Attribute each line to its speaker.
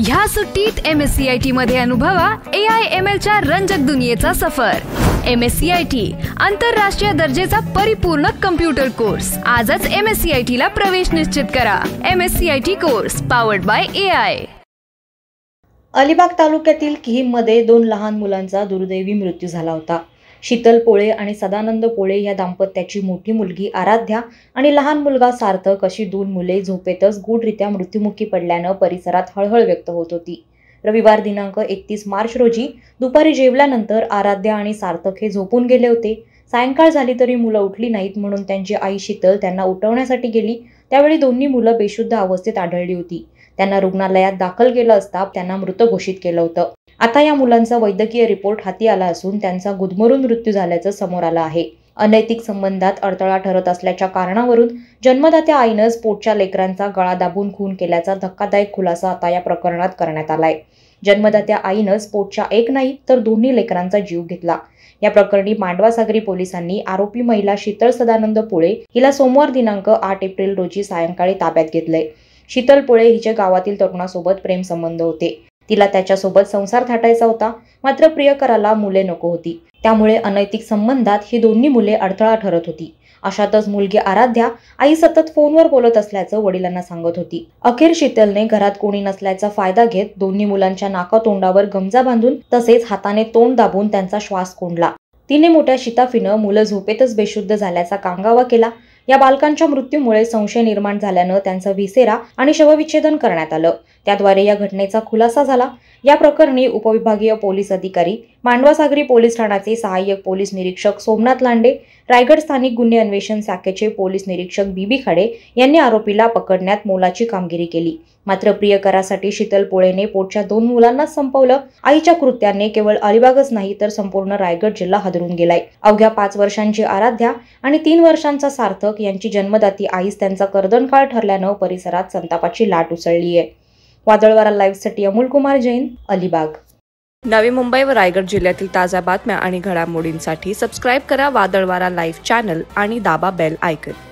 Speaker 1: ह्या सुट्टीत MSCIT मध्ये अनुभवा AI/ML च्या रंजक दुनियेचा सफर। MSCIT आंतरराष्ट्रीय दर्जेचा परिपूर्ण कम्प्युटर कोर्स। आजच MSCIT ला प्रवेश निश्चित करा। MSCIT course powered by AI।
Speaker 2: Alibag तालुक्यातील किहीममध्ये 2 लहान मुलांचा दुर्दैवी मृत्यू झाला होता। शीतल पोळे आणि सदानंद पोळे या दाम्पत्याची मोठी मुलगी आराध्या आणि लहान मुलगा सार्थक अशी 2 मुले झोपेतच गूढरित्या मृत्युमुखी पडल्यानं परिसरात हळहळ व्यक्त होत होती। रविवार दिनांक 31 मार्च रोजी दुपारी जेवल्यानंतर आराध्या आणि सार्थक हे झोपून गेले होते। सायंकाळ झाली तरी मुलं उठली नाहीत म्हणून त्यांची आई शीतल त्यांना उठवण्यासाठी गेली। त्यावेळी दोन्ही मुलं बेशुद्ध अवस्थेत आढळली होती। त्यांना रुग्णालयात दाखल केलं असता त्यांना मृत घोषित केलं होतं। आता या मुलांचा वैद्यकीय रिपोर्ट हाती आला असून त्यांचा गुदमरून मृत्यू झाल्याचं समोर आलं आहे। अनैतिक संबंधात अडथळा ठरत असल्याच्या कारणावरून जन्मदात्या आईनंच पोटच्या लेकरांचा गळा दाबून खून केल्याचा धक्कादायक खुलासा आता या प्रकरणात करण्यात आलाय। जन्मदात्या आईनंच पोटच्या एक नाही तर दोन्ही लेकरांचा जीव घेतला। या प्रकरणी मांडवा सागरी पोलिसांनी आरोपी महिला शीतल सदानंद पोळे हिला सोमवार दिनांक 8 एप्रिल रोजी सायंकाळी ताब्यात घेतलंय। शीतल पोळे हिच्या गावातील तरुणासोबत प्रेम संबंध होते। तिला त्याच्यासोबत संसार थाटायचा होता, मात्र प्रियकराला मुले नको होती। त्यामुळे अनैतिक संबंधात ही दोन्ही मुले अडथळा ठरत होती। अशातच मुलगी आराध्या आई सतत फोनवर बोलत असल्याचं वडिलांना सांगत होती। अखेर शीतलने घरात कोणी नसल्याचा फायदा घेत दोन्ही मुलांच्या नाकातोंडावर गमजा बांधून तसेच हाताने तोंड दाबून त्यांचा श्वास कोंडला। तिने मोठ्या शिताफीनं मुलं झोपेतच बेशुद्ध झाल्याचा कांगावा केला। या बालकांच्या मृत्यूमुळे संशय निर्माण झाल्यानं त्यांचा विसेरा आणि शवविच्छेदन करण्यात आलं। त्याद्वारे या घटनेचा खुलासा झाला। या प्रकरणी उपविभागीय पोलीस अधिकारी, मांडवा सागरी पोलीस ठाण्याचे सहाय्यक पोलीस निरीक्षक सोमनाथ लांडे, रायगड स्थानिक गुन्हे अन्वेषण शाखेचे पोलीस निरीक्षक बीबी खाडे यांनी आरोपीला पकडण्यात मोलाची कामगिरी केली। मात्र प्रियकरासाठी शीतल पोळेने पोटच्या 2 मुलांना संपवलं। आईच्या कृत्याने केवळ अलिबागच नाही तर संपूर्ण रायगड जिल्हा हादरून गेलाय। अवघ्या 5 वर्षांची आराध्या आणि 3 वर्षांचा सार्थक यांची जन्मदाती आईच त्यांचा कर्दनकाळ ठरल्यानं परिसरात संतापाची लाट उसळली आहे। वादळवारा लाईव्हसाठी अमोल कुमार जैन, अलिबाग।
Speaker 3: नवी मुंबई व रायगड जिल्ह्यातील ताज्या बातम्या आणि घडामोडींसाठी सबस्क्राईब करा वादळवारा लाईव्ह चॅनल आणि दाबा बेल आयकॉन।